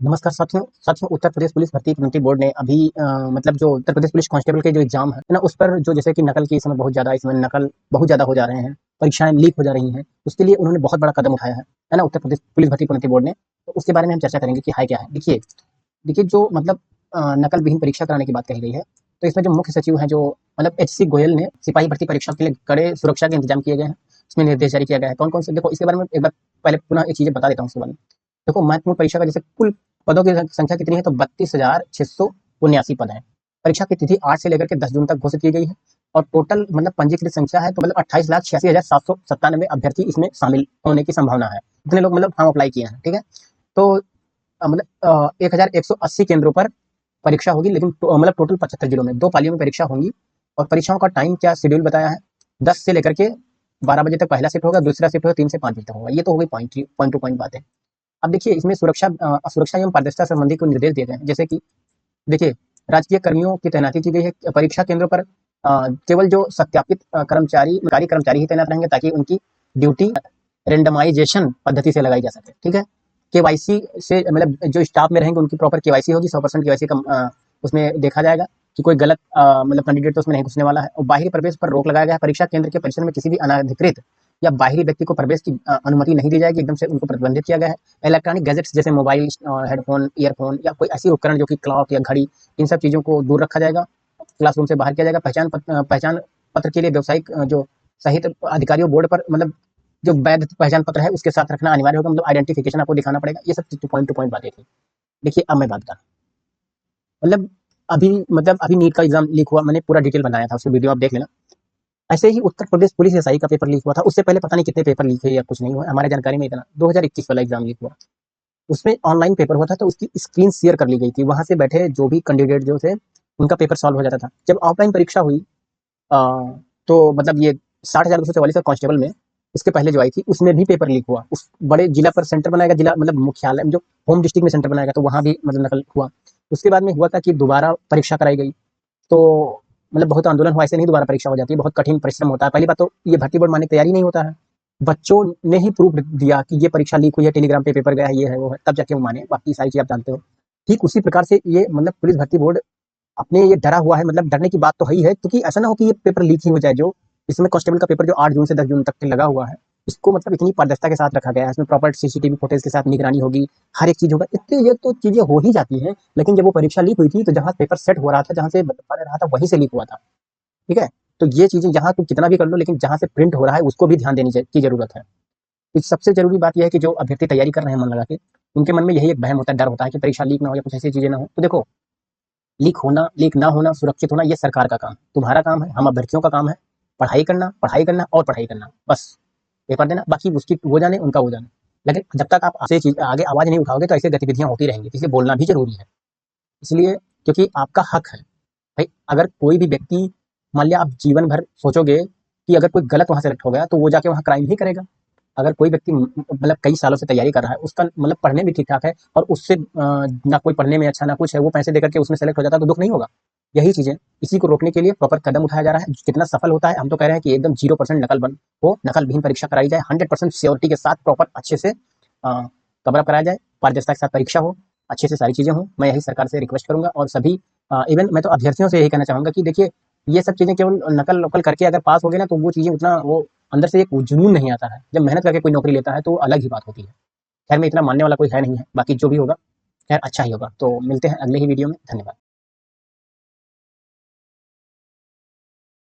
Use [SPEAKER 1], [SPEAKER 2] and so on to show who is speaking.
[SPEAKER 1] नमस्कार साथियों साथियों उत्तर प्रदेश पुलिस भर्ती प्रीलिमिनरी बोर्ड ने अभी मतलब जो उत्तर प्रदेश पुलिस कांस्टेबल के जो एग्जाम है ना, उस पर जो जैसे कि नकल की इस समय बहुत ज़्यादा इसमें नकल बहुत ज़्यादा हो जा रहे हैं, परीक्षाएं लीक हो जा रही हैं। उसके लिए उन्होंने बहुत बड़ा कदम उठाया है ना, उत्तर प्रदेश पुलिस भर्ती प्रीलिमिनरी बोर्ड ने। तो उसके बारे में हम चर्चा करेंगे कि है क्या है। देखिए देखिए जो मतलब नकल विहीन परीक्षा कराने की बात कही गई है। तो इसमें जो मुख्य सचिव हैं, जो मतलब एचसी गोयल ने सिपाही भर्ती परीक्षा के लिए कड़े सुरक्षा के इंतजाम किए गए हैं। उसमें निर्देश जारी किया गया है। कौन कौन से, देखो इसके बारे में एक बार पहले पुनः एक चीज़ें बता देता हूँ उसके बारे में। देखो महत्वपूर्ण परीक्षा का जैसे कुल पदों की संख्या कितनी है, तो 32,679 पद हैं। परीक्षा की तिथि 8 से लेकर के 10 जून तक घोषित की गई है। और टोटल मतलब पंजीकृत संख्या है, तो मतलब 28,86,797 अभ्यर्थी इसमें शामिल होने की संभावना है। इतने लोग मतलब हम अप्लाई किए हैं, ठीक है। तो मतलब 1180 केंद्रों पर परीक्षा होगी, लेकिन मतलब टोटल 75 जिलों में 2 पालियों में परीक्षा होंगी। और परीक्षाओं का टाइम क्या शेड्यूल बताया है, 10 से लेकर के 12 बजे तक पहला शिफ्ट होगा, दूसरा शिफ्ट होगा 3 से 5 बजे तक होगा। ये तो हो गई पॉइंट टू पॉइंट बातें। अब देखिए इसमें सुरक्षा एवं पारदर्शिता संबंधी कुछ निर्देश दिए गए हैं। जैसे कि देखिए राजकीय कर्मियों की तैनाती की गई है। परीक्षा केंद्रों पर केवल जो सत्यापित कर्मचारी ही तैनात रहेंगे, ताकि उनकी ड्यूटी रेंडमाइजेशन पद्धति से लगाई जा सके, ठीक है। केवाईसी से मतलब जो स्टाफ में रहेंगे उनकी प्रॉपर केवाईसी होगी, 100% केवाईसी का उसमें देखा जाएगा कि कोई गलत मतलब कैंडिडेट तो उसमें नहीं घुसने वाला है। और बाहरी प्रवेश पर रोक लगाया गया है। परीक्षा केंद्र के परिसर में किसी भी अनाधिकृत या बाहरी व्यक्ति को प्रवेश की अनुमति नहीं दी जाएगी, एकदम से उनको प्रतिबंधित किया गया है। इलेक्ट्रॉनिक गैजेट्स जैसे मोबाइल, हेडफोन, ईयरफोन या कोई ऐसी उपकरण जो कि क्लॉक या घड़ी, इन सब चीज़ों को दूर रखा जाएगा, क्लासरूम से बाहर किया जाएगा। पहचान पत्र के लिए व्यावसायिक जो सहित अधिकारियों बोर्ड पर मतलब जो वैध पहचान पत्र है उसके साथ रखना अनिवार्य होगा, मतलब आइडेंटिफिकेशन आपको दिखाना पड़ेगा। ये सब पॉइंट टू पॉइंट बातें थी। देखिए अब मैं बात कर मतलब अभी नीट का एग्जाम लीक हुआ, मैंने पूरा डिटेल बनाया था, उसकी वीडियो आप देख लेना। ऐसे ही उत्तर प्रदेश पुलिस एसआई का पेपर लीक हुआ था। उससे पहले पता नहीं कितने पेपर लीक हुए या कुछ नहीं हुआ, हमारे जानकारी में इतना 2021 वाला एग्जाम लीक हुआ। उसमें ऑनलाइन पेपर हुआ था, तो उसकी स्क्रीन शेयर कर ली गई थी। वहां से बैठे जो भी कैंडिडेट जो थे उनका पेपर सॉल्व हो जाता था। जब ऑफलाइन परीक्षा हुई तो मतलब ये 60,244 का कांस्टेबल में इसके पहले जो आई थी उसमें भी पेपर लीक हुआ। उस बड़े जिला पर सेंटर बनाएगा, जिला मतलब मुख्यालय जो होम डिस्ट्रिक्ट में सेंटर बनाएगा, तो वहां भी मतलब नकल हुआ। उसके बाद में हुआ था कि दोबारा परीक्षा कराई गई। तो मतलब बहुत आंदोलन हुआ, ऐसे नहीं दोबारा परीक्षा हो जाती है, बहुत कठिन परिश्रम होता है। पहली बात तो ये भर्ती बोर्ड मानने की तैयारी नहीं होता है। बच्चों ने ही प्रूफ दिया कि ये परीक्षा लीक हुई है, टेलीग्राम पे पेपर गया है, ये है वो है, तब जाके वो माने। बाकी सारी चीज आप जानते हो। ठीक उसी प्रकार से ये मतलब पुलिस भर्ती बोर्ड अपने ये डरा हुआ है। मतलब डरने की बात तो है ही है, क्योंकि ऐसा ना हो कि ये पेपर लीक ही हो जाए। जो इसमें कांस्टेबल का पेपर जो 8 जून से 10 जून तक के लगा हुआ है, इसको मतलब इतनी पारदर्शिता के साथ रखा गया है। इसमें प्रॉपर सीसीटीवी फुटेज के साथ निगरानी होगी, हर एक चीज होगा। इतनी ये तो चीजें हो ही जाती हैं। लेकिन जब वो परीक्षा लीक हुई थी, तो जहां पेपर सेट हो रहा था, जहां से बता रहा था, वहीं से लीक हुआ था, ठीक है। तो ये चीजें जहां तुम कितना भी कर लो, लेकिन जहां से प्रिंट हो रहा है उसको भी ध्यान देने की जरूरत है। तो सबसे जरूरी बात यह है कि जो अभ्यर्थी तैयारी कर रहे हैं मन लगा के, उनके मन में यही एक बहम होता है, डर होता है कि परीक्षा लीक ना हो या कुछ ऐसी चीजें ना हो। तो देखो लीक ना होना, सुरक्षित होना, ये सरकार का काम, तुम्हारा काम है, हम अभ्यर्थियों का काम है। पढ़ाई करना और पढ़ाई करना, बस पेपर देना। बाकी उसकी वो जाने, उनका वो जाने। लेकिन जब तक आप आगे आवाज नहीं उठाओगे, तो ऐसी गतिविधियां होती रहेंगी। इसलिए बोलना भी जरूरी है। इसलिए क्योंकि आपका हक है भाई। अगर कोई भी व्यक्ति, मान लिया आप जीवन भर सोचोगे कि अगर कोई गलत वहां सेलेक्ट हो गया, तो वो जाके वहां क्राइम ही करेगा। अगर कोई व्यक्ति मतलब कई सालों से तैयारी कर रहा है, उसका मतलब पढ़ने भी ठीक ठाक है, और उससे ना कोई पढ़ने में अच्छा ना कुछ है, वो पैसे देकर के उसमें सेलेक्ट हो जाता है, तो दुख नहीं होगा। यही चीजें, इसी को रोकने के लिए प्रॉपर कदम उठाया जा रहा है। कितना सफल होता है, हम तो कह रहे हैं कि एकदम 0% नकल बंद हो, नकल विहीन परीक्षा कराई जाए, 100% श्योरिटी के साथ प्रॉपर अच्छे से कवर अप कराया जाए, पारदर्शिता के साथ परीक्षा हो, अच्छे से सारी चीजें हों। मैं यही सरकार से रिक्वेस्ट करूंगा। और सभी इवन मैं तो अभ्यर्थियों से यही कहना चाहूंगा कि देखिए ये सब चीजें केवल नकल नकल करके अगर पास हो गए ना, तो वो चीजें उतना वो अंदर से एक जुनून नहीं आता है। जब मेहनत करके कोई नौकरी लेता है तो अलग ही बात होती है। खैर में इतना मानने वाला कोई है नहीं है, बाकी जो भी होगा खैर अच्छा ही होगा। तो मिलते हैं अगले ही वीडियो में। धन्यवाद।